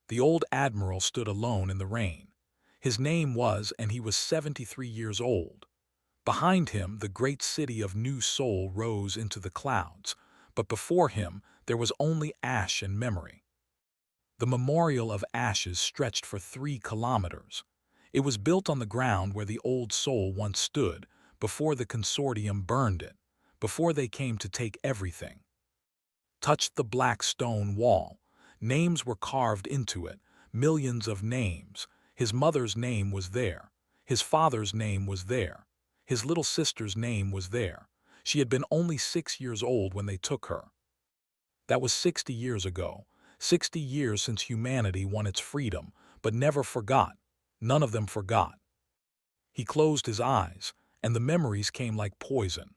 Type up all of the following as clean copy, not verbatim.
The old admiral stood alone in the rain. His name was, and he was 73 years old. Behind him, the great city of New Seoul rose into the clouds, but before him there was only ash and memory. The memorial of ashes stretched for 3 kilometers. It was built on the ground where the old Seoul once stood, before the consortium burned it, before they came to take everything. Touched the black stone wall. Names were carved into it, millions of names. His mother's name was there. His father's name was there. His little sister's name was there. She had been only 6 years old when they took her. That was 60 years ago. 60 years since humanity won its freedom, but never forgot. None of them forgot. He closed his eyes, and the memories came like poison.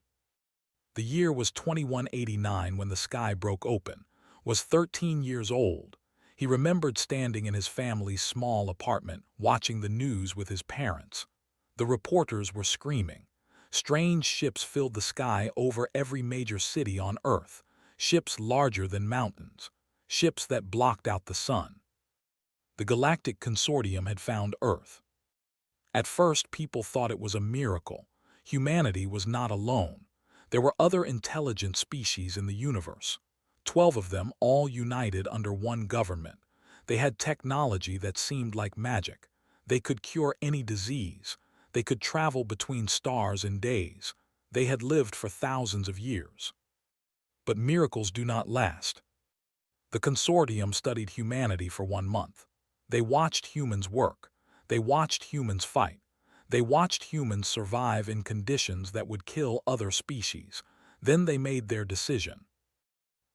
The year was 2189 when the sky broke open, was 13 years old. He remembered standing in his family's small apartment, watching the news with his parents. The reporters were screaming. Strange ships filled the sky over every major city on Earth, ships larger than mountains, ships that blocked out the sun. The Galactic Consortium had found Earth. At first, people thought it was a miracle. Humanity was not alone. There were other intelligent species in the universe. 12 of them, all united under one government. They had technology that seemed like magic. They could cure any disease. They could travel between stars in days. They had lived for thousands of years. But miracles do not last. The consortium studied humanity for 1 month. They watched humans work. They watched humans fight. They watched humans survive in conditions that would kill other species. Then they made their decision.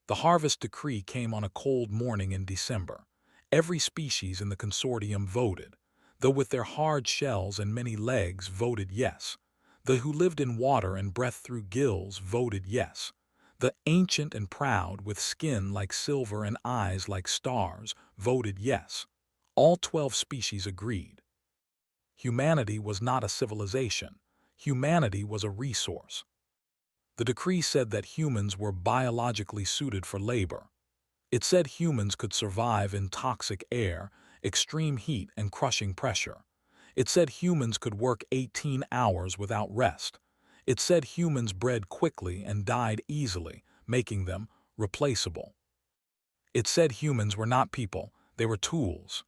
The harvest decree came on a cold morning in December. Every species in the consortium voted. Though with their hard shells and many legs voted yes. The who lived in water and breath through gills voted yes. The ancient and proud, with skin like silver and eyes like stars, voted yes. All 12 species agreed. Humanity was not a civilization. Humanity was a resource. The decree said that humans were biologically suited for labor. It said humans could survive in toxic air, extreme heat, and crushing pressure. It said humans could work 18 hours without rest. It said humans bred quickly and died easily, making them replaceable. It said humans were not people, they were tools.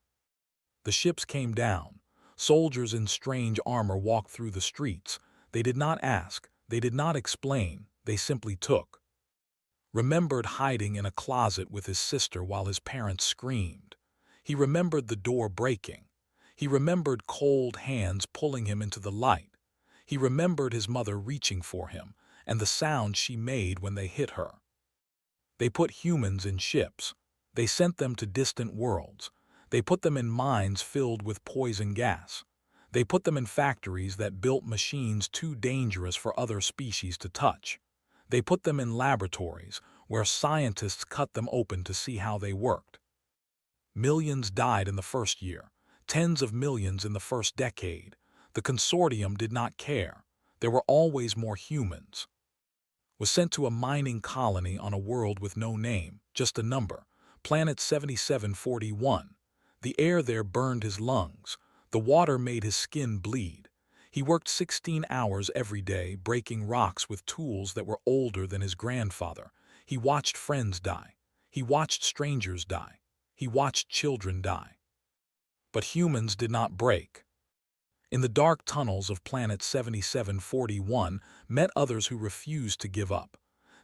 The ships came down. Soldiers in strange armor walked through the streets. They did not ask, they did not explain, they simply took. Remembered hiding in a closet with his sister while his parents screamed. He remembered the door breaking. He remembered cold hands pulling him into the light. He remembered his mother reaching for him, and the sound she made when they hit her. They put humans in ships. They sent them to distant worlds. They put them in mines filled with poison gas. They put them in factories that built machines too dangerous for other species to touch. They put them in laboratories where scientists cut them open to see how they worked. Millions died in the first year, tens of millions in the first decade. The consortium did not care. There were always more humans. Was sent to a mining colony on a world with no name, just a number, planet 7741. The air there burned his lungs. The water made his skin bleed. He worked 16 hours every day, breaking rocks with tools that were older than his grandfather. He watched friends die. He watched strangers die. He watched children die. But humans did not break. In the dark tunnels of planet 7741 met others who refused to give up.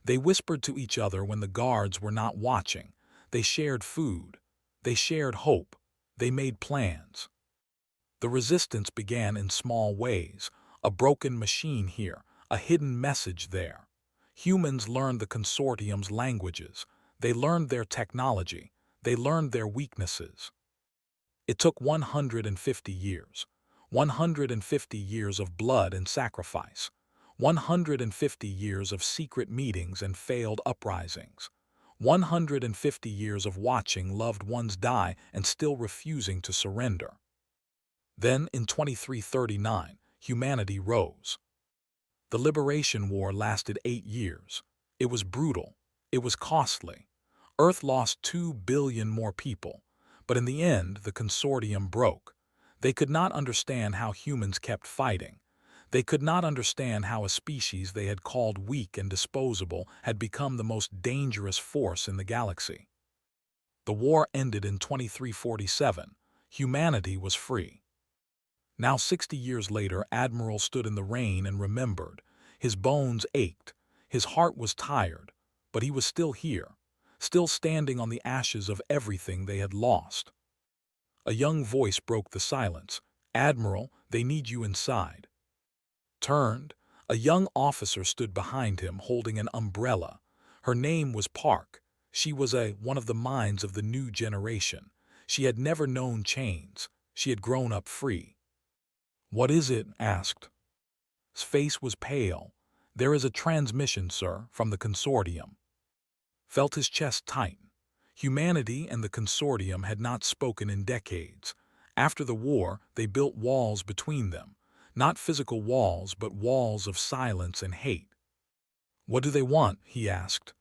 They whispered to each other when the guards were not watching. They shared food. They shared hope. They made plans. The resistance began in small ways, a broken machine here, a hidden message there. Humans learned the consortium's languages. They learned their technology. They learned their weaknesses. It took 150 years. 150 years of blood and sacrifice. 150 years of secret meetings and failed uprisings. 150 years of watching loved ones die and still refusing to surrender. Then, in 2339, humanity rose. The Liberation War lasted 8 years. It was brutal. It was costly. Earth lost 2 billion more people. But in the end, the consortium broke. They could not understand how humans kept fighting. They could not understand how a species they had called weak and disposable had become the most dangerous force in the galaxy. The war ended in 2347. Humanity was free. Now 60 years later, Admiral stood in the rain and remembered. His bones ached. His heart was tired. But he was still here, still standing on the ashes of everything they had lost. A young voice broke the silence. "Admiral, they need you inside." Turned, a young officer stood behind him holding an umbrella. Her name was Park. She was one of the minds of the new generation. She had never known chains. She had grown up free. "What is it?" asked. His face was pale. "There is a transmission, sir, from the consortium." Felt his chest tighten. Humanity and the consortium had not spoken in decades. After the war, they built walls between them. Not physical walls, but walls of silence and hate. "What do they want?" he asked.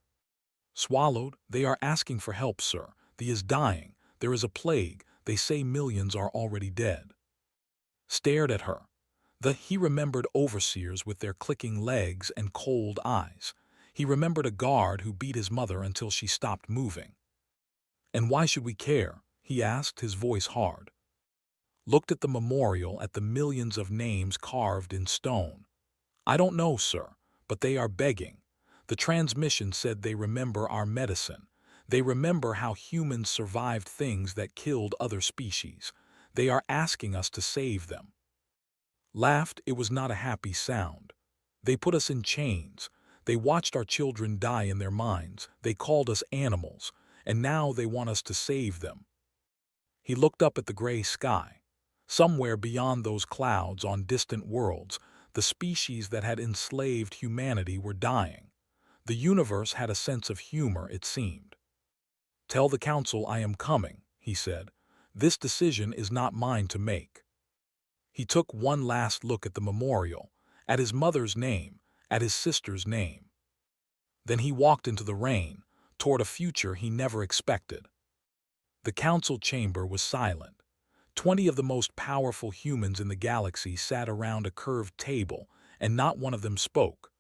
Swallowed, "They are asking for help, sir. He is dying. There is a plague. They say millions are already dead." Stared at her. He remembered overseers with their clicking legs and cold eyes. He remembered a guard who beat his mother until she stopped moving. "And why should we care?" he asked, his voice hard. Looked at the memorial, at the millions of names carved in stone. "I don't know, sir, but they are begging. The transmission said they remember our medicine. They remember how humans survived things that killed other species. They are asking us to save them." Laughed. It was not a happy sound. "They put us in chains. They watched our children die in their minds. They called us animals, and now they want us to save them." He looked up at the gray sky. Somewhere beyond those clouds on distant worlds, the species that had enslaved humanity were dying. The universe had a sense of humor, it seemed. "Tell the council I am coming," he said. "This decision is not mine to make." He took one last look at the memorial, at his mother's name, at his sister's name. Then he walked into the rain, toward a future he never expected. The council chamber was silent. 20 of the most powerful humans in the galaxy sat around a curved table, and not one of them spoke.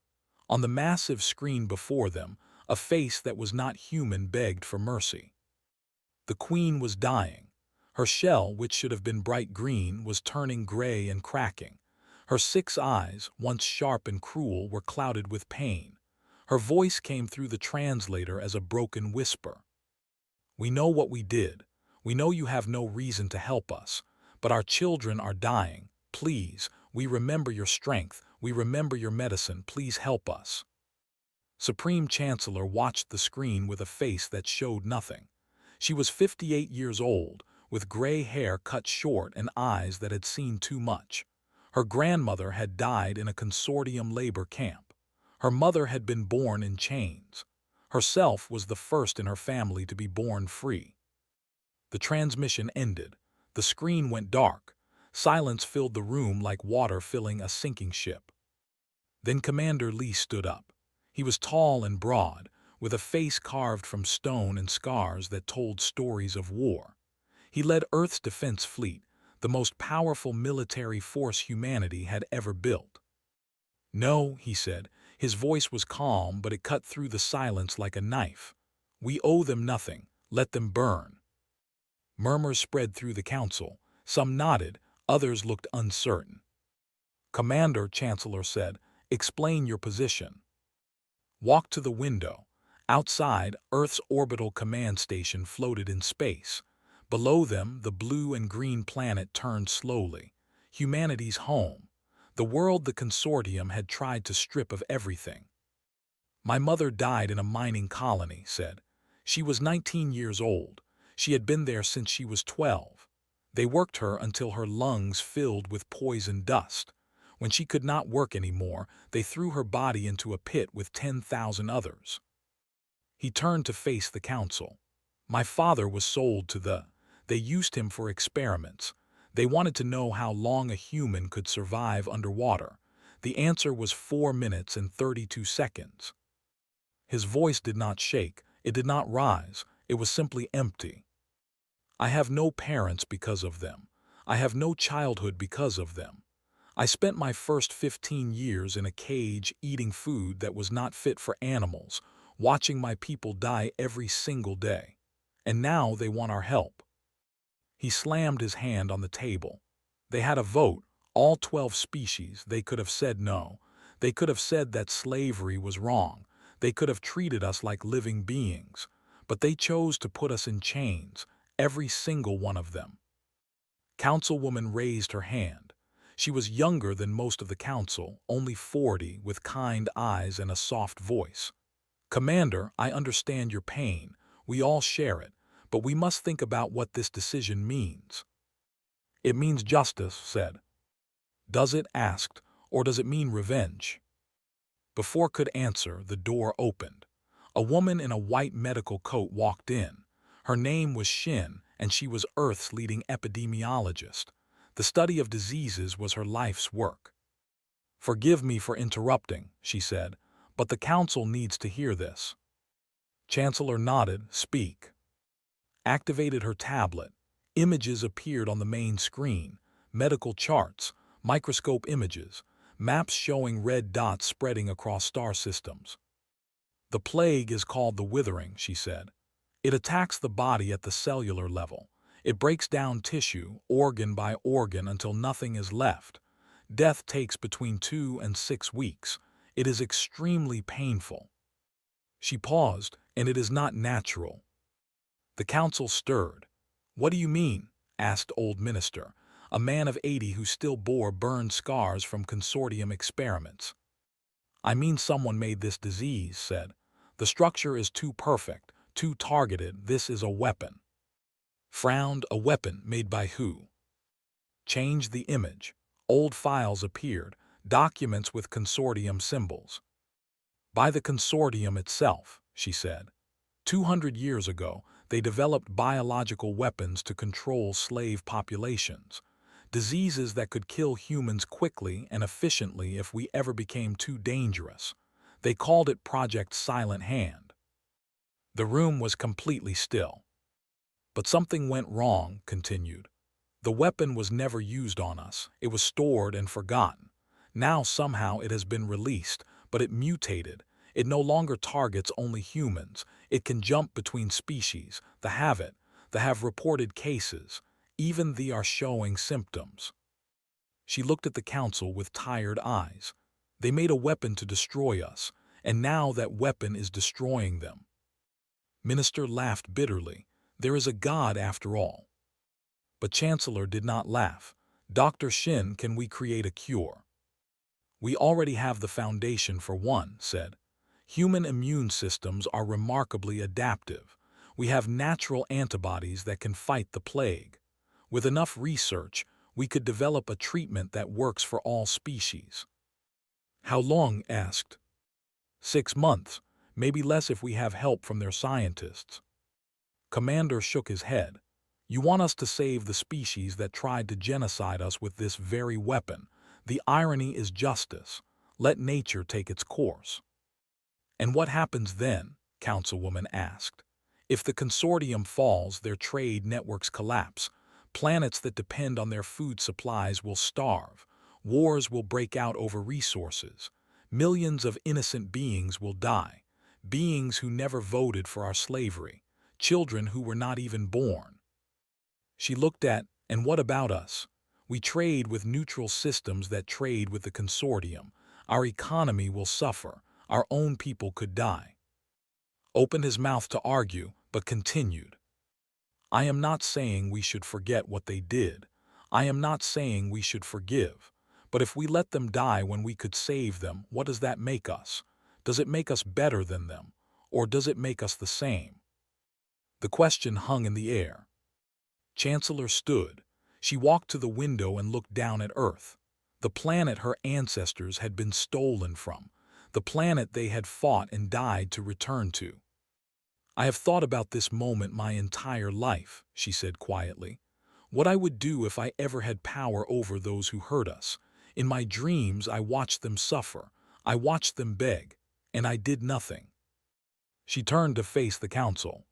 On the massive screen before them, a face that was not human begged for mercy. The queen was dying. Her shell, which should have been bright green, was turning gray and cracking. Her 6 eyes, once sharp and cruel, were clouded with pain. Her voice came through the translator as a broken whisper. "We know what we did. We know you have no reason to help us. But our children are dying. Please, we remember your strength. We remember your medicine. Please help us." Supreme Chancellor watched the screen with a face that showed nothing. She was 58 years old, with gray hair cut short and eyes that had seen too much. Her grandmother had died in a consortium labor camp. Her mother had been born in chains. Herself was the first in her family to be born free. The transmission ended. The screen went dark. Silence filled the room like water filling a sinking ship. Then Commander Lee stood up. He was tall and broad, with a face carved from stone and scars that told stories of war. He led Earth's defense fleet, the most powerful military force humanity had ever built. "No," he said. His voice was calm, but it cut through the silence like a knife. "We owe them nothing. Let them burn." Murmurs spread through the council. Some nodded, others looked uncertain. "Commander," Chancellor said, "explain your position." Walked to the window. Outside, Earth's orbital command station floated in space. Below them, the blue and green planet turned slowly. Humanity's home. The world the consortium had tried to strip of everything. "My mother died in a mining colony," said. "She was 19 years old. She had been there since she was 12. They worked her until her lungs filled with poison dust. When she could not work anymore, they threw her body into a pit with 10,000 others." He turned to face the council. "My father was sold to They used him for experiments. They wanted to know how long a human could survive underwater. The answer was 4 minutes and 32 seconds. His voice did not shake. It did not rise. It was simply empty. I have no parents because of them. I have no childhood because of them. I spent my first 15 years in a cage eating food that was not fit for animals, watching my people die every single day. And now they want our help." He slammed his hand on the table. They had a vote, all 12 species. They could have said no. They could have said that slavery was wrong. They could have treated us like living beings. But they chose to put us in chains, every single one of them. Councilwoman raised her hand. She was younger than most of the council, only 40, with kind eyes and a soft voice. "Commander, I understand your pain. We all share it. But we must think about what this decision means." "It means justice," said. "Does it?" asked. "Or does it mean revenge?" Before could answer, the door opened. A woman in a white medical coat walked in. Her name was Shin, and she was Earth's leading epidemiologist. The study of diseases was her life's work. "Forgive me for interrupting," she said, "but the council needs to hear this." Chancellor nodded. "Speak." Activated her tablet. Images appeared on the main screen. Medical charts, microscope images, maps showing red dots spreading across star systems. "The plague is called the withering," she said. "It attacks the body at the cellular level. It breaks down tissue, organ by organ, until nothing is left. Death takes between 2 and 6 weeks. It is extremely painful." She paused, "And it is not natural." The council stirred. "What do you mean?" asked Old Minister, a man of 80 who still bore burned scars from consortium experiments. "I mean someone made this disease," said. "The structure is too perfect, too targeted. This is a weapon." Frowned. "A weapon made by who?" Changed the image. Old files appeared, documents with consortium symbols. "By the consortium itself," she said. 200 years ago, they developed biological weapons to control slave populations, diseases that could kill humans quickly and efficiently if we ever became too dangerous. They called it Project Silent Hand. The room was completely still. "But something went wrong," continued. "The weapon was never used on us. It was stored and forgotten. Now somehow it has been released, but it mutated. It no longer targets only humans. It can jump between species. They have reported cases. Even they are showing symptoms." She looked at the council with tired eyes. "They made a weapon to destroy us, and now that weapon is destroying them." Minister laughed bitterly. "There is a God after all." But Chancellor did not laugh. "Dr. Shin, can we create a cure?" "We already have the foundation for one," said. "Human immune systems are remarkably adaptive. We have natural antibodies that can fight the plague. With enough research, we could develop a treatment that works for all species." "How long?" asked. 6 months, maybe less if we have help from their scientists." Commander shook his head. "You want us to save the species that tried to genocide us with this very weapon. The irony is justice. Let nature take its course." "And what happens then?" Councilwoman asked. "If the consortium falls, their trade networks collapse. Planets that depend on their food supplies will starve. Wars will break out over resources. Millions of innocent beings will die. Beings who never voted for our slavery. Children who were not even born." She looked at, "And what about us? We trade with neutral systems that trade with the consortium. Our economy will suffer. Our own people could die." Opened his mouth to argue, but continued. "I am not saying we should forget what they did. I am not saying we should forgive. But if we let them die when we could save them, what does that make us? Does it make us better than them? Or does it make us the same?" The question hung in the air. Chancellor stood. She walked to the window and looked down at Earth. The planet her ancestors had been stolen from. The planet they had fought and died to return to. "I have thought about this moment my entire life," she said quietly. "What I would do if I ever had power over those who hurt us. In my dreams I watched them suffer. I watched them beg. And I did nothing." She turned to face the council.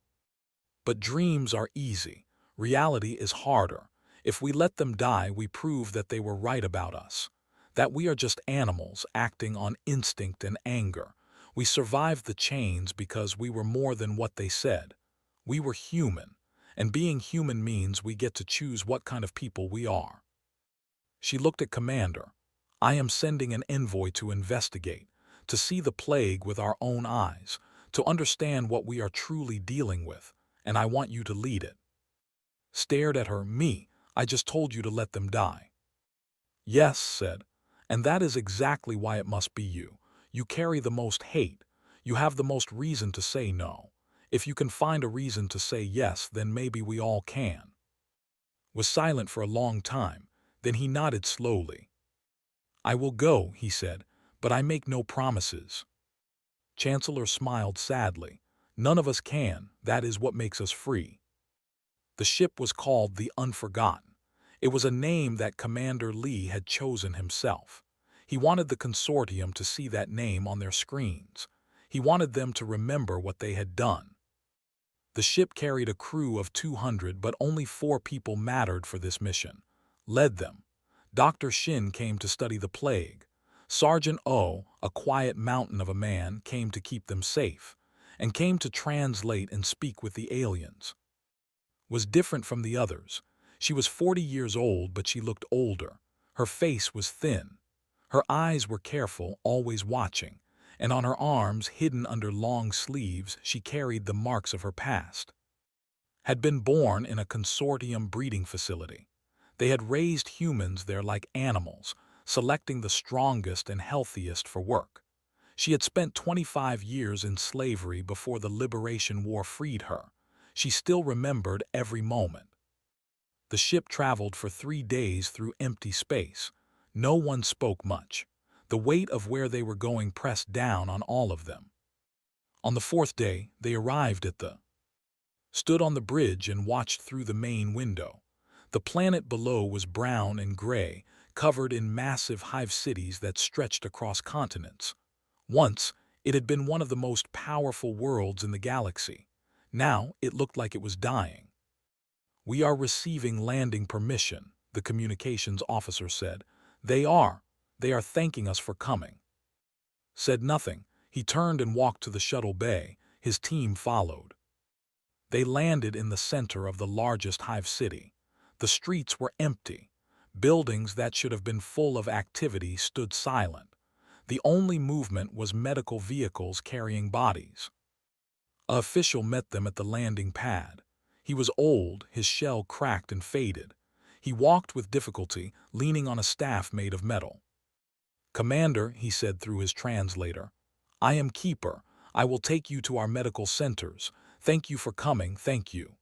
"But dreams are easy. Reality is harder. If we let them die, we prove that they were right about us, that we are just animals acting on instinct and anger. We survived the chains because we were more than what they said. We were human, and being human means we get to choose what kind of people we are. She looked at Commander. I am sending an envoy to investigate, to see the plague with our own eyes, to understand what we are truly dealing with, and I want you to lead it. Stared at her. Me, I just told you to let them die. Yes, said, and that is exactly why it must be you. You carry the most hate. You have the most reason to say no. If you can find a reason to say yes, then maybe we all can. Was silent for a long time, then he nodded slowly. I will go, he said, but I make no promises. Chancellor smiled sadly. None of us can, that is what makes us free. The ship was called the Unforgotten. It was a name that Commander Lee had chosen himself. He wanted the consortium to see that name on their screens. He wanted them to remember what they had done. The ship carried a crew of 200, but only 4 people mattered for this mission. Led them. Dr. Shin came to study the plague. Sergeant O, a quiet mountain of a man, came to keep them safe, and came to translate and speak with the aliens. Was different from the others. She was 40 years old, but she looked older. Her face was thin. Her eyes were careful, always watching, and on her arms, hidden under long sleeves, she carried the marks of her past. Had been born in a consortium breeding facility. They had raised humans there like animals, selecting the strongest and healthiest for work. She had spent 25 years in slavery before the Liberation War freed her. She still remembered every moment. The ship traveled for 3 days through empty space. No one spoke much. The weight of where they were going pressed down on all of them. On the 4th day, they arrived at stood on the bridge and watched through the main window. The planet below was brown and gray, covered in massive hive cities that stretched across continents. Once, it had been one of the most powerful worlds in the galaxy. Now, it looked like it was dying. We are receiving landing permission, the communications officer said. They are thanking us for coming. Said nothing. He turned and walked to the shuttle bay. His team followed. They landed in the center of the largest hive city. The streets were empty. Buildings that should have been full of activity stood silent. The only movement was medical vehicles carrying bodies. An official met them at the landing pad. He was old, his shell cracked and faded. He walked with difficulty, leaning on a staff made of metal. Commander, he said through his translator, I am Keeper. I will take you to our medical centers. Thank you for coming, thank you.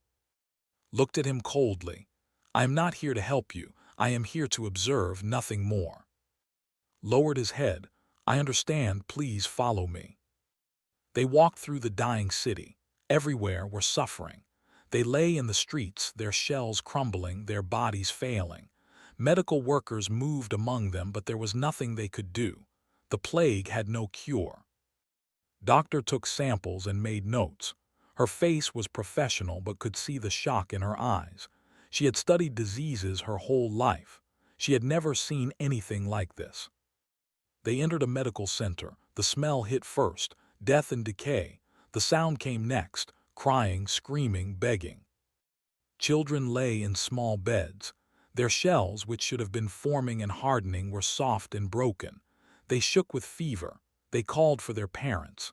Looked at him coldly. I am not here to help you. I am here to observe, nothing more. Lowered his head. I understand, please follow me. They walked through the dying city. Everywhere were suffering. They lay in the streets, their shells crumbling, their bodies failing. Medical workers moved among them, but there was nothing they could do. The plague had no cure. Doctor took samples and made notes. Her face was professional, but could see the shock in her eyes. She had studied diseases her whole life. She had never seen anything like this. They entered a medical center. The smell hit first, death and decay. The sound came next, crying, screaming, begging. Children lay in small beds. Their shells, which should have been forming and hardening, were soft and broken. They shook with fever. They called for their parents.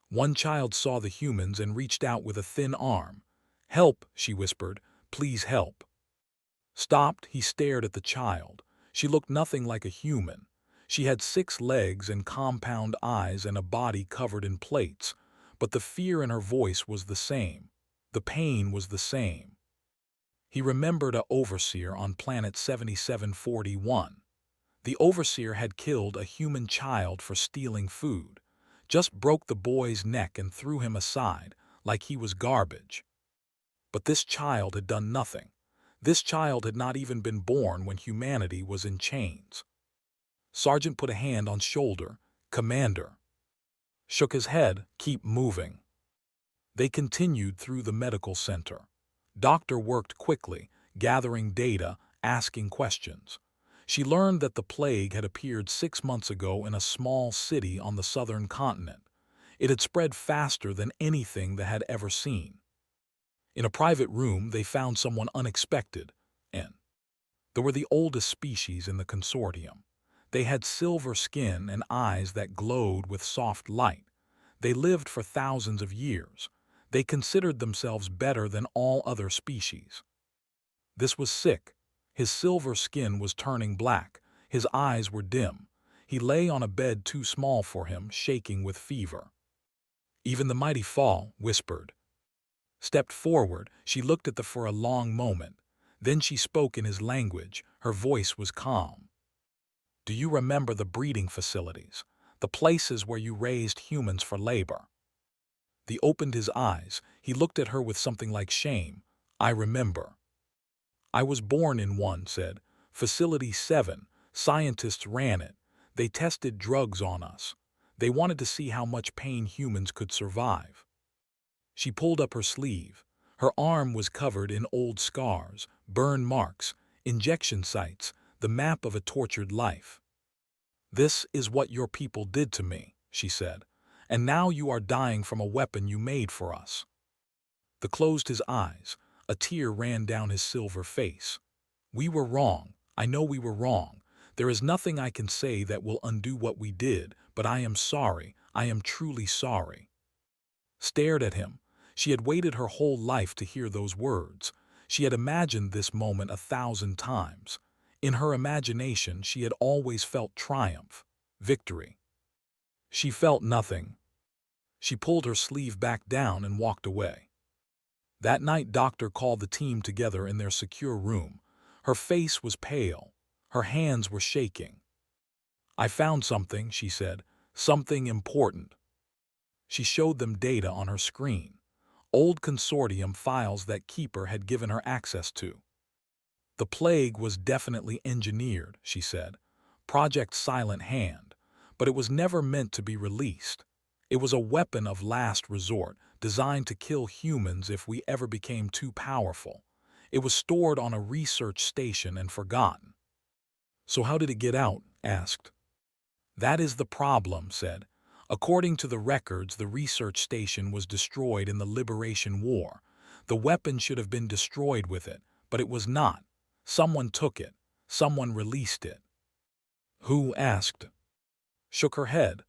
One child saw the humans and reached out with a thin arm. Help, she whispered. Please help. Stopped, he stared at the child. She looked nothing like a human. She had 6 legs and compound eyes and a body covered in plates, but the fear in her voice was the same. The pain was the same. He remembered an overseer on planet 7741. The overseer had killed a human child for stealing food, just broke the boy's neck and threw him aside, like he was garbage. But this child had done nothing. This child had not even been born when humanity was in chains. Sergeant put a hand on shoulder. Commander. Shook his head. Keep moving. They continued through the medical center. Doctor worked quickly, gathering data, asking questions. She learned that the plague had appeared 6 months ago in a small city on the southern continent. It had spread faster than anything they had ever seen. In a private room, they found someone unexpected, and they were the oldest species in the consortium. They had silver skin and eyes that glowed with soft light. They lived for thousands of years. They considered themselves better than all other species. This was sick. His silver skin was turning black. His eyes were dim. He lay on a bed too small for him, shaking with fever. Even the mighty Fall whispered. Stepped forward, she looked at the for a long moment. Then she spoke in his language. Her voice was calm. Do you remember the breeding facilities? The places where you raised humans for labor? He opened his eyes. He looked at her with something like shame. I remember. I was born in one, said. Facility 7. Scientists ran it. They tested drugs on us. They wanted to see how much pain humans could survive. She pulled up her sleeve. Her arm was covered in old scars, burn marks, injection sites, the map of a tortured life. This is what your people did to me, she said, and now you are dying from a weapon you made for us. He closed his eyes. A tear ran down his silver face. We were wrong. I know we were wrong. There is nothing I can say that will undo what we did, but I am sorry. I am truly sorry. Stared at him. She had waited her whole life to hear those words. She had imagined this moment 1,000 times. In her imagination, she had always felt triumph, victory. She felt nothing. She pulled her sleeve back down and walked away. That night, Doctor called the team together in their secure room. Her face was pale. Her hands were shaking. I found something, she said, something important. She showed them data on her screen. Old consortium files that Keeper had given her access to. The plague was definitely engineered, she said. Project Silent Hand. But it was never meant to be released. It was a weapon of last resort, designed to kill humans if we ever became too powerful. It was stored on a research station and forgotten. So how did it get out? Asked. That is the problem, said. According to the records, the research station was destroyed in the Liberation War. The weapon should have been destroyed with it, but it was not. Someone took it. Someone released it. Who? Asked. Shook her head.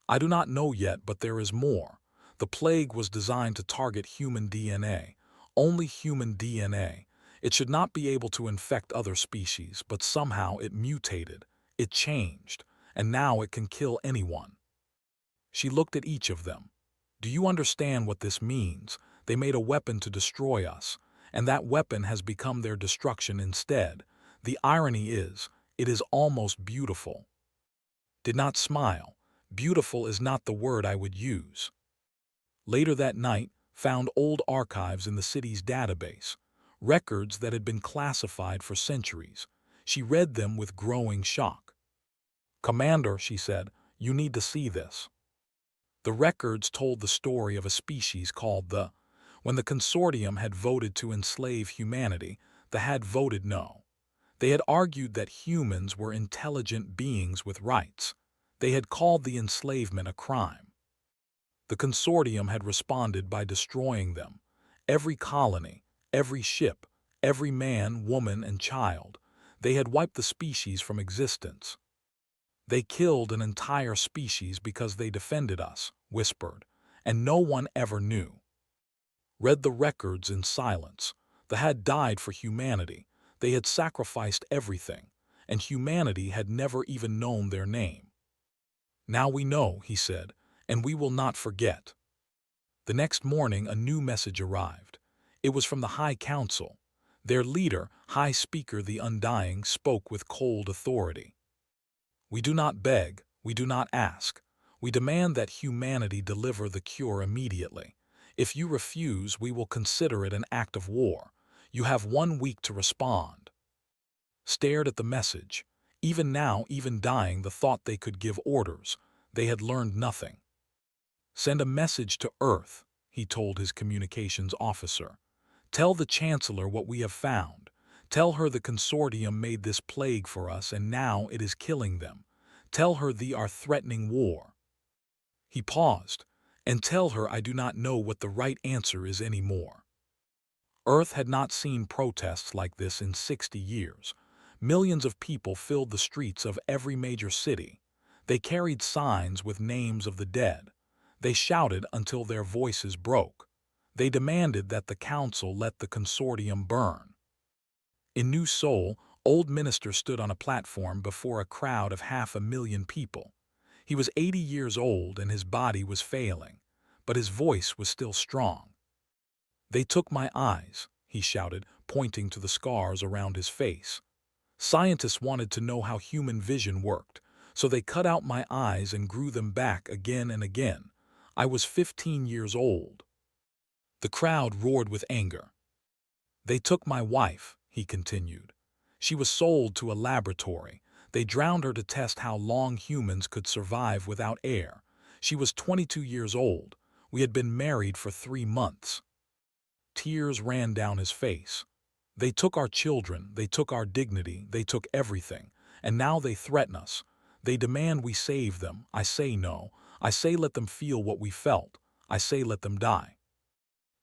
I do not know yet, but there is more. The plague was designed to target human DNA. Only human DNA. It should not be able to infect other species, but somehow it mutated. It changed, and now it can kill anyone. She looked at each of them. Do you understand what this means? They made a weapon to destroy us, and that weapon has become their destruction instead. The irony is, it is almost beautiful. Did not smile. Beautiful is not the word I would use. Later that night, found old archives in the city's database, records that had been classified for centuries. She read them with growing shock. Commander, she said, you need to see this. The records told the story of a species called the. When the consortium had voted to enslave humanity, the had voted no. They had argued that humans were intelligent beings with rights. They had called the enslavement a crime. The consortium had responded by destroying them. Every colony, every ship, every man, woman, and child. They had wiped the species from existence. They killed an entire species because they defended us, whispered, and no one ever knew. Read the records in silence. They had died for humanity. They had sacrificed everything, and humanity had never even known their name. Now we know, he said, and we will not forget. The next morning, a new message arrived. It was from the High Council. Their leader, High Speaker the Undying, spoke with cold authority. We do not beg, we do not ask. We demand that humanity deliver the cure immediately. If you refuse, we will consider it an act of war. You have 1 week to respond. Stared at the message. Even now, even dying, the thought they could give orders. They had learned nothing. Send a message to Earth, he told his communications officer. Tell the Chancellor what we have found. Tell her the consortium made this plague for us and now it is killing them. Tell her they are threatening war." He paused. "And tell her I do not know what the right answer is anymore." Earth had not seen protests like this in 60 years. Millions of people filled the streets of every major city. They carried signs with names of the dead. They shouted until their voices broke. They demanded that the council let the consortium burn. In New Seoul, Old Minister stood on a platform before a crowd of 500,000 people. He was 80 years old and his body was failing, but his voice was still strong. "They took my eyes," he shouted, pointing to the scars around his face. "Scientists wanted to know how human vision worked, so they cut out my eyes and grew them back again and again. I was 15 years old." The crowd roared with anger. "They took my wife," he continued. "She was sold to a laboratory. They drowned her to test how long humans could survive without air. She was 22 years old. We had been married for 3 months." Tears ran down his face. "They took our children, they took our dignity, they took everything, and now they threaten us. They demand we save them. I say no. I say let them feel what we felt. I say let them die."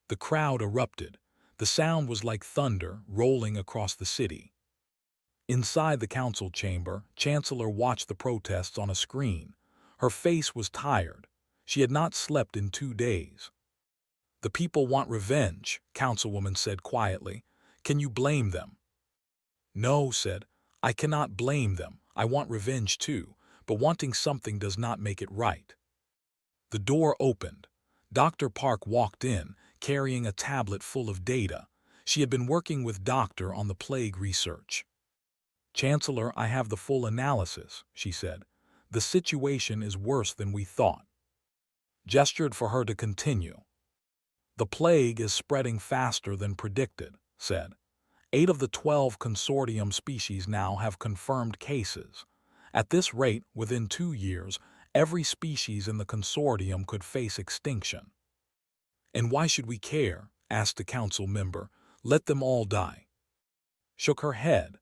The crowd erupted. The sound was like thunder rolling across the city. Inside the council chamber, Chancellor watched the protests on a screen. Her face was tired. She had not slept in 2 days. "The people want revenge," Councilwoman said quietly. "Can you blame them?" "No," said. "I cannot blame them. I want revenge too, but wanting something does not make it right." The door opened. Dr. Park walked in, carrying a tablet full of data. She had been working with Doctor on the plague research. "Chancellor, I have the full analysis," she said. "The situation is worse than we thought." Gestured for her to continue. "The plague is spreading faster than predicted," said. 8 of the 12 consortium species now have confirmed cases. At this rate, within 2 years, every species in the consortium could face extinction. "And why should we care?" asked a council member. "Let them all die." Shook her head.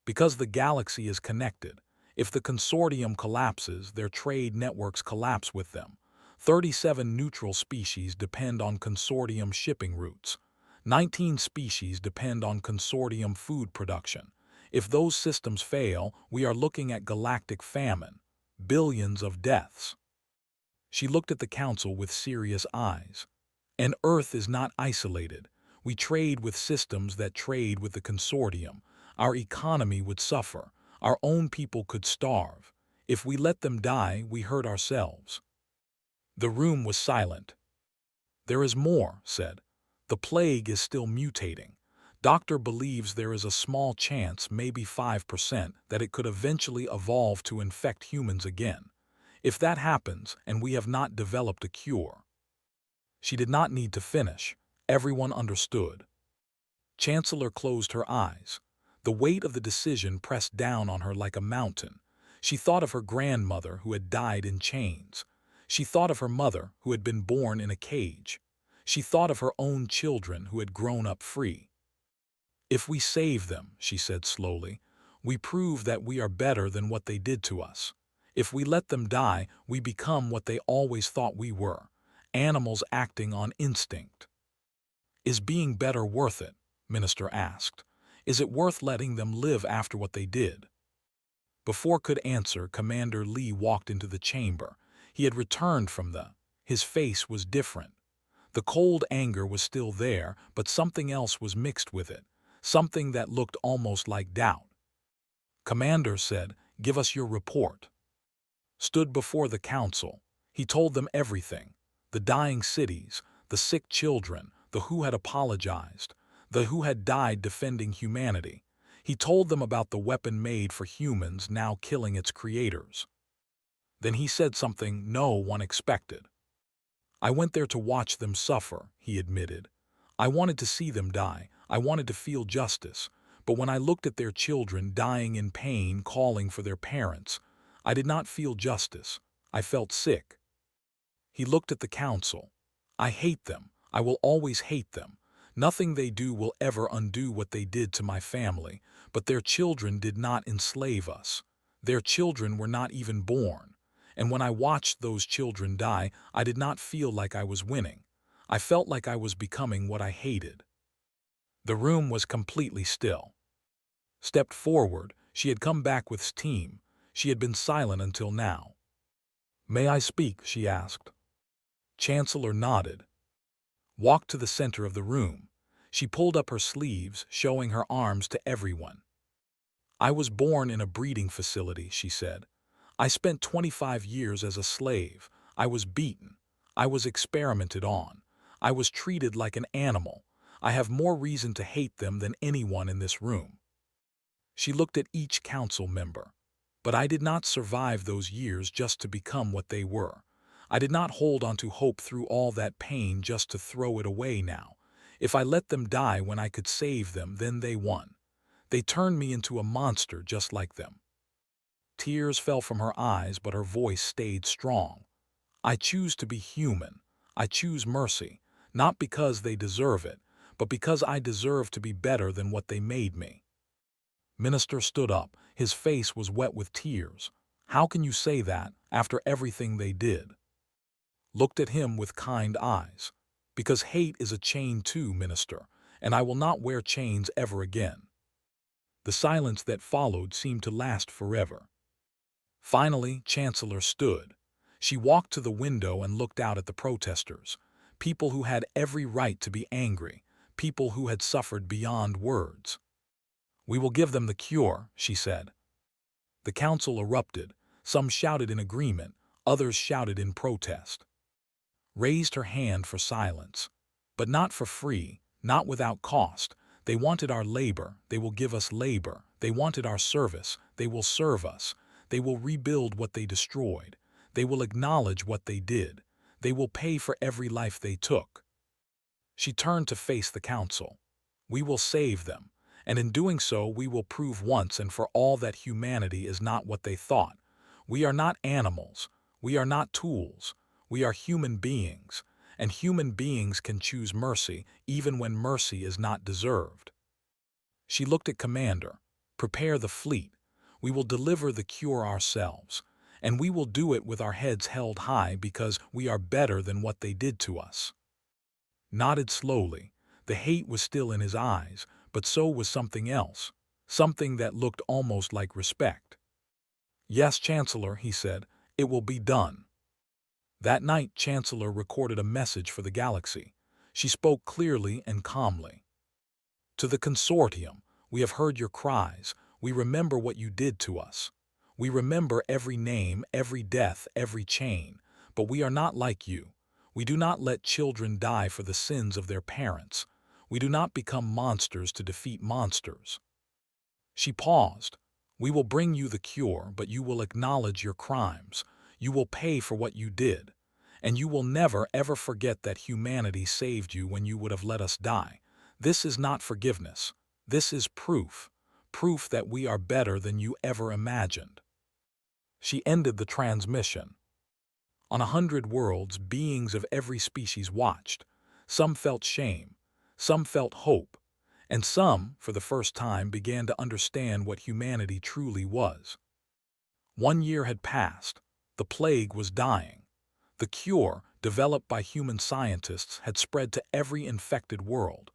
"Because the galaxy is connected. If the consortium collapses, their trade networks collapse with them. 37 neutral species depend on consortium shipping routes. 19 species depend on consortium food production. If those systems fail, we are looking at galactic famine. Billions of deaths." She looked at the council with serious eyes. "And Earth is not isolated. We trade with systems that trade with the consortium. Our economy would suffer. Our own people could starve. If we let them die, we hurt ourselves." The room was silent. "There is more," said. "The plague is still mutating. Doctor believes there is a small chance, maybe 5%, that it could eventually evolve to infect humans again. If that happens, and we have not developed a cure." She did not need to finish. Everyone understood. Chancellor closed her eyes. The weight of the decision pressed down on her like a mountain. She thought of her grandmother who had died in chains. She thought of her mother who had been born in a cage. She thought of her own children who had grown up free. "If we save them," she said slowly, "we prove that we are better than what they did to us. If we let them die, we become what they always thought we were, animals acting on instinct." "Is being better worth it?" Minister asked. "Is it worth letting them live after what they did?" Before could answer, Commander Lee walked into the chamber. He had returned from his face was different. The cold anger was still there, but something else was mixed with it, something that looked almost like doubt. "Commander," said, "give us your report." Stood before the council. He told them everything. The dying cities, the sick children, the who had apologized, the who had died defending humanity. He told them about the weapon made for humans now killing its creators. Then he said something no one expected. "I went there to watch them suffer," he admitted. "I wanted to see them die. I wanted to feel justice. But when I looked at their children dying in pain, calling for their parents, I did not feel justice. I felt sick." He looked at the council. "I hate them. I will always hate them. Nothing they do will ever undo what they did to my family, but their children did not enslave us. Their children were not even born. And when I watched those children die, I did not feel like I was winning. I felt like I was becoming what I hated. The room was completely still. Stepped forward, she had come back with steam. She had been silent until now. "May I speak?" she asked. Chancellor nodded. Walked to the center of the room. She pulled up her sleeves, showing her arms to everyone. "I was born in a breeding facility," she said. "I spent 25 years as a slave. I was beaten. I was experimented on. I was treated like an animal. I have more reason to hate them than anyone in this room." She looked at each council member. "But I did not survive those years just to become what they were. I did not hold on to hope through all that pain just to throw it away now. If I let them die when I could save them, then they won. They turned me into a monster just like them." Tears fell from her eyes, but her voice stayed strong. "I choose to be human. I choose mercy, not because they deserve it, but because I deserve to be better than what they made me." Minister stood up. His face was wet with tears. "How can you say that after everything they did?" Looked at him with kind eyes. "Because hate is a chain too, Minister, and I will not wear chains ever again." The silence that followed seemed to last forever. Finally, Chancellor stood. She walked to the window and looked out at the protesters, people who had every right to be angry, people who had suffered beyond words. "We will give them the cure," she said. The council erupted. Some shouted in agreement, others shouted in protest. Raised her hand for silence. "But not for free, not without cost. They wanted our labor, they will give us labor. They wanted our service, they will serve us. They will rebuild what they destroyed. They will acknowledge what they did. They will pay for every life they took." She turned to face the council. "We will save them, and in doing so we will prove once and for all that humanity is not what they thought. We are not animals. We are not tools. We are human beings, and human beings can choose mercy even when mercy is not deserved." She looked at Commander. "Prepare the fleet. We will deliver the cure ourselves, and we will do it with our heads held high because we are better than what they did to us." Nodded slowly. The hate was still in his eyes, but so was something else, something that looked almost like respect. "Yes, Chancellor," he said, "it will be done." That night, Chancellor recorded a message for the galaxy. She spoke clearly and calmly. "To the consortium, we have heard your cries. We remember what you did to us. We remember every name, every death, every chain. But we are not like you. We do not let children die for the sins of their parents. We do not become monsters to defeat monsters." She paused. "We will bring you the cure, but you will acknowledge your crimes. You will pay for what you did. And you will never ever forget that humanity saved you when you would have let us die. This is not forgiveness. This is proof. Proof that we are better than you ever imagined." She ended the transmission. On 100 worlds, beings of every species watched. Some felt shame. Some felt hope. And some, for the first time, began to understand what humanity truly was. 1 year had passed. The plague was dying. The cure, developed by human scientists, had spread to every infected world.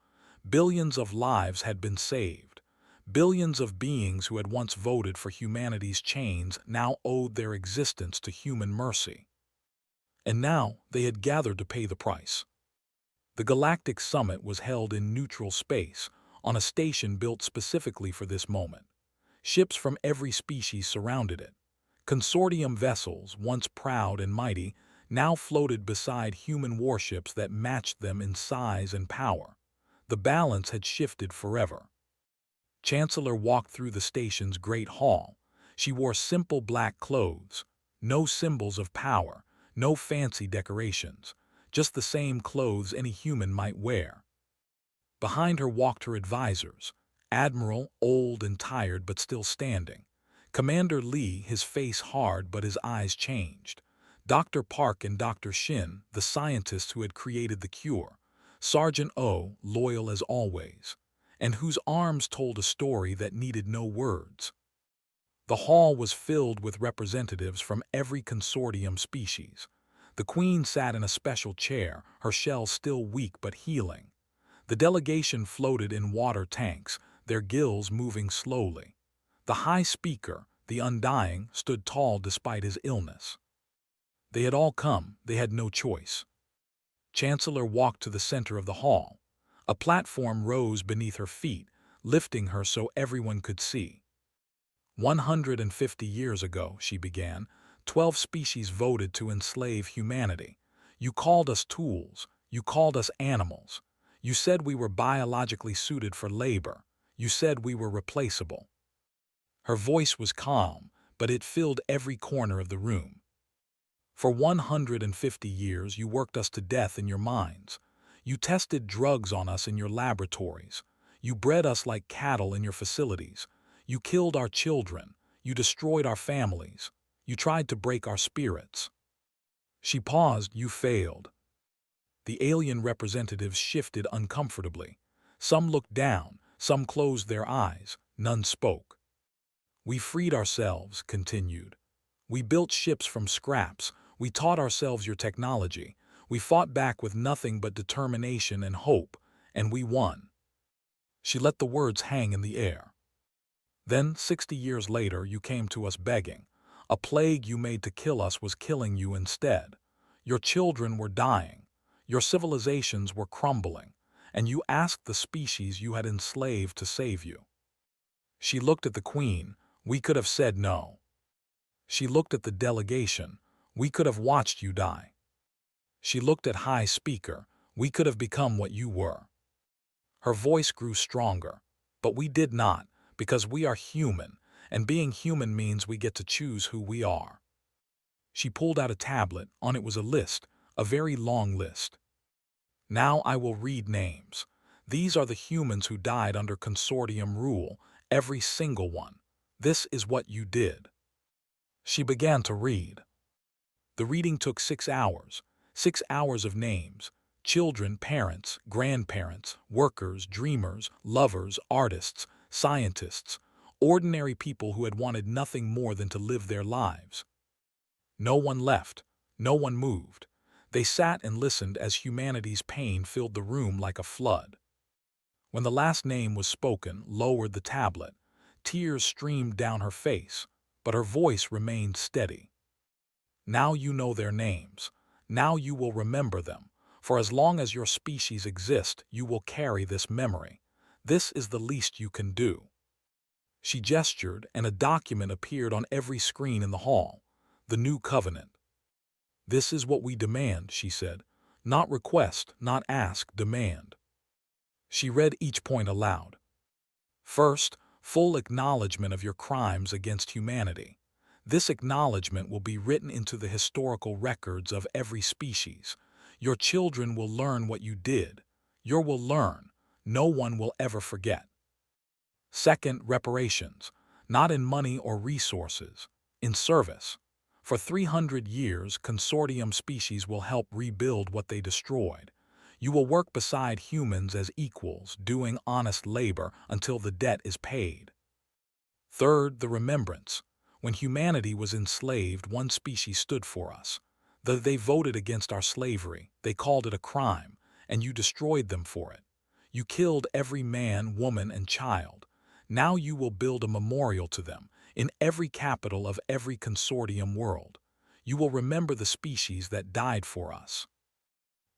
Billions of lives had been saved. Billions of beings who had once voted for humanity's chains now owed their existence to human mercy. And now they had gathered to pay the price. The Galactic Summit was held in neutral space, on a station built specifically for this moment. Ships from every species surrounded it. Consortium vessels, once proud and mighty, now floated beside human warships that matched them in size and power. The balance had shifted forever. Chancellor walked through the station's great hall. She wore simple black clothes, no symbols of power, no fancy decorations, just the same clothes any human might wear. Behind her walked her advisors, Admiral, old and tired but still standing. Commander Lee, his face hard but his eyes changed. Dr. Park and Dr. Shin, the scientists who had created the cure. Sergeant O, loyal as always, and whose arms told a story that needed no words. The hall was filled with representatives from every consortium species. The Queen sat in a special chair, her shell still weak but healing. The delegation floated in water tanks, their gills moving slowly. The High Speaker, the Undying, stood tall despite his illness. They had all come, they had no choice. Chancellor walked to the center of the hall. A platform rose beneath her feet, lifting her so everyone could see. 150 years ago, she began, 12 species voted to enslave humanity. You called us tools. You called us animals. You said we were biologically suited for labor. You said we were replaceable. Her voice was calm, but it filled every corner of the room. For 150 years, you worked us to death in your mines. You tested drugs on us in your laboratories. You bred us like cattle in your facilities. You killed our children. You destroyed our families. You tried to break our spirits. She paused. You failed. The alien representatives shifted uncomfortably. Some looked down. Some closed their eyes. None spoke. We freed ourselves, continued. We built ships from scraps. We taught ourselves your technology. We fought back with nothing but determination and hope, and we won. She let the words hang in the air. Then, 60 years later, you came to us begging. A plague you made to kill us was killing you instead. Your children were dying. Your civilizations were crumbling, and you asked the species you had enslaved to save you. She looked at the Queen. We could have said no. She looked at the delegation. We could have watched you die. She looked at High Speaker. We could have become what you were. Her voice grew stronger, but we did not, because we are human, and being human means we get to choose who we are. She pulled out a tablet. On it was a list, a very long list. Now I will read names. These are the humans who died under consortium rule, every single one. This is what you did. She began to read. The reading took 6 hours. 6 hours of names. Children, parents, grandparents, workers, dreamers, lovers, artists, scientists, ordinary people who had wanted nothing more than to live their lives. No one left. No one moved. They sat and listened as humanity's pain filled the room like a flood. When the last name was spoken, lowered the tablet. Tears streamed down her face, but her voice remained steady. Now you know their names. Now you will remember them. For as long as your species exist, you will carry this memory. This is the least you can do. She gestured, and a document appeared on every screen in the hall. The New Covenant. This is what we demand, she said. Not request, not ask, demand. She read each point aloud. First, full acknowledgement of your crimes against humanity. This acknowledgement will be written into the historical records of every species. Your children will learn what you did. You will learn. No one will ever forget. Second, reparations. Not in money or resources. In service. For 300 years, consortium species will help rebuild what they destroyed. You will work beside humans as equals, doing honest labor until the debt is paid. Third, the remembrance. When humanity was enslaved, one species stood for us. They voted against our slavery. They called it a crime, and you destroyed them for it. You killed every man, woman, and child. Now you will build a memorial to them in every capital of every consortium world. You will remember the species that died for us.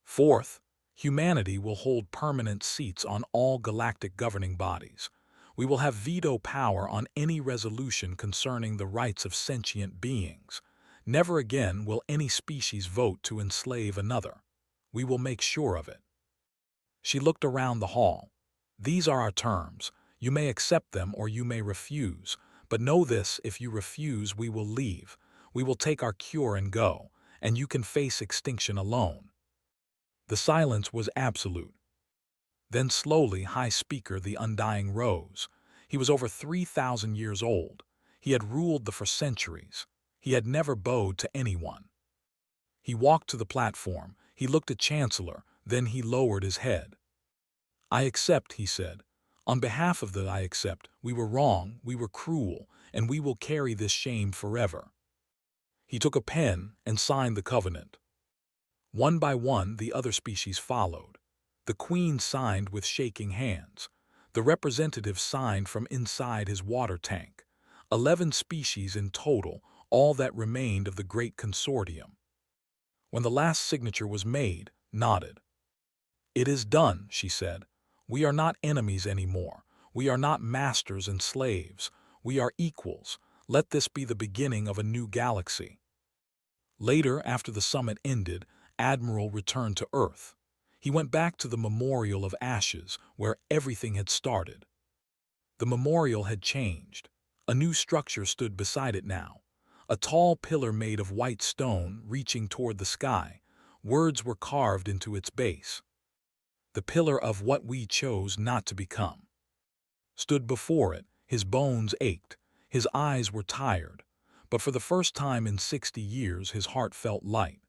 Fourth, humanity will hold permanent seats on all galactic governing bodies. We will have veto power on any resolution concerning the rights of sentient beings. Never again will any species vote to enslave another. We will make sure of it. She looked around the hall. These are our terms. You may accept them or you may refuse. But know this, if you refuse, we will leave. We will take our cure and go, and you can face extinction alone. The silence was absolute. Then slowly, High Speaker the Undying rose. He was over 3,000 years old. He had ruled for centuries. He had never bowed to anyone. He walked to the platform. He looked at Chancellor, Then he lowered his head. "I accept," he said. "On behalf of the I accept, we were wrong, we were cruel, and we will carry this shame forever." He took a pen and signed the covenant. One by one, the other species followed. The queen signed with shaking hands. The representative signed from inside his water tank. 11 species in total, all that remained of the great consortium. When the last signature was made, nodded. "It is done," she said. "We are not enemies anymore. We are not masters and slaves. We are equals. Let this be the beginning of a new galaxy." Later, after the summit ended, Admiral returned to Earth. He went back to the Memorial of Ashes, where everything had started. The memorial had changed. A new structure stood beside it now. A tall pillar made of white stone, reaching toward the sky. Words were carved into its base. The pillar of what we chose not to become. Stood before it, his bones ached, his eyes were tired, but for the first time in 60 years his heart felt light.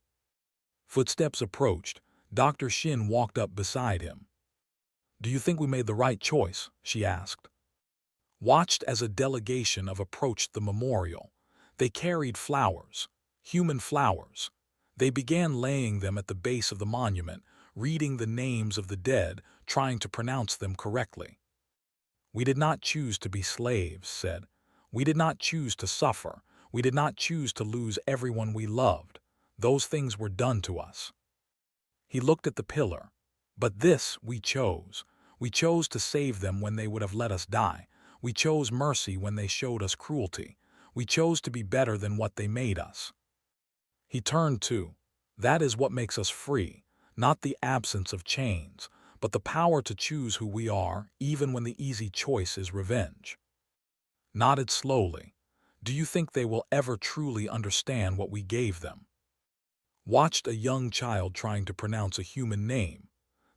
Footsteps approached. Dr. Shin walked up beside him. "Do you think we made the right choice?" she asked. Watched as a delegation approached the memorial. They carried flowers, human flowers. They began laying them at the base of the monument, reading the names of the dead, trying to pronounce them correctly. "We did not choose to be slaves," said. "We did not choose to suffer. We did not choose to lose everyone we loved. Those things were done to us." He looked at the pillar. "But this we chose. We chose to save them when they would have let us die. We chose mercy when they showed us cruelty. We chose to be better than what they made us." He turned to. "That is what makes us free, not the absence of chains, but the power to choose who we are, even when the easy choice is revenge." Nodded slowly. "Do you think they will ever truly understand what we gave them?" Watched a young child trying to pronounce a human name.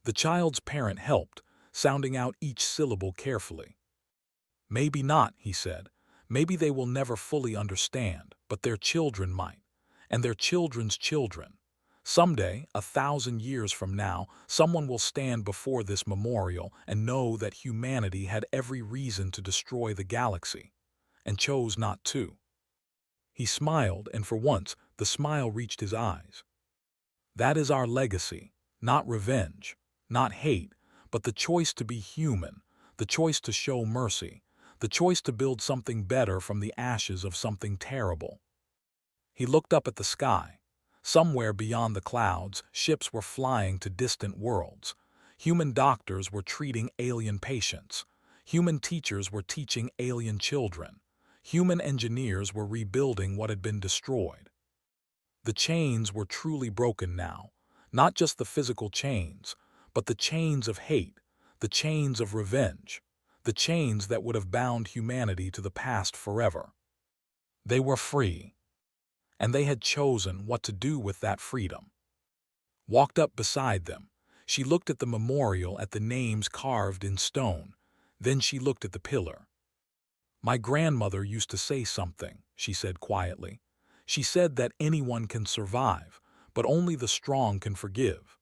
The child's parent helped, sounding out each syllable carefully. "Maybe not," he said. "Maybe they will never fully understand, but their children might. And their children's children. Someday, 1,000 years from now, someone will stand before this memorial and know that humanity had every reason to destroy the galaxy, and chose not to." He smiled, and for once, the smile reached his eyes. "That is our legacy, not revenge, not hate, but the choice to be human, the choice to show mercy, the choice to build something better from the ashes of something terrible." He looked up at the sky. Somewhere beyond the clouds, ships were flying to distant worlds. Human doctors were treating alien patients. Human teachers were teaching alien children. Human engineers were rebuilding what had been destroyed. The chains were truly broken now, not just the physical chains, but the chains of hate, the chains of revenge, the chains that would have bound humanity to the past forever. They were free. And they had chosen what to do with that freedom. Walked up beside them. She looked at the memorial, at the names carved in stone. Then she looked at the pillar. "My grandmother used to say something," she said quietly. "She said that anyone can survive, but only the strong can forgive."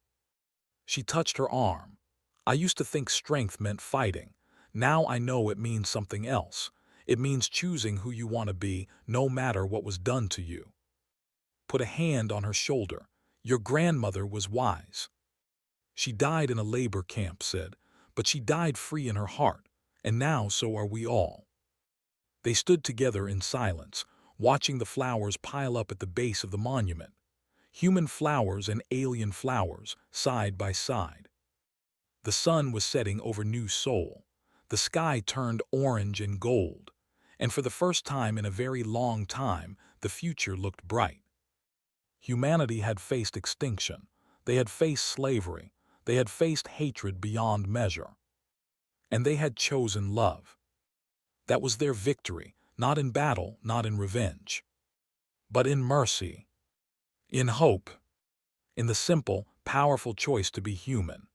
She touched her arm. "I used to think strength meant fighting. Now I know it means something else. It means choosing who you want to be, no matter what was done to you." Put a hand on her shoulder. "Your grandmother was wise. She died in a labor camp," said, "but she died free in her heart, and now so are we all." They stood together in silence, watching the flowers pile up at the base of the monument. Human flowers and alien flowers, side by side. The sun was setting over New Seoul. The sky turned orange and gold, and for the first time in a very long time, the future looked bright. Humanity had faced extinction. They had faced slavery. They had faced hatred beyond measure. And they had chosen love. That was their victory, not in battle, not in revenge, but in mercy, in hope, in the simple, powerful choice to be human.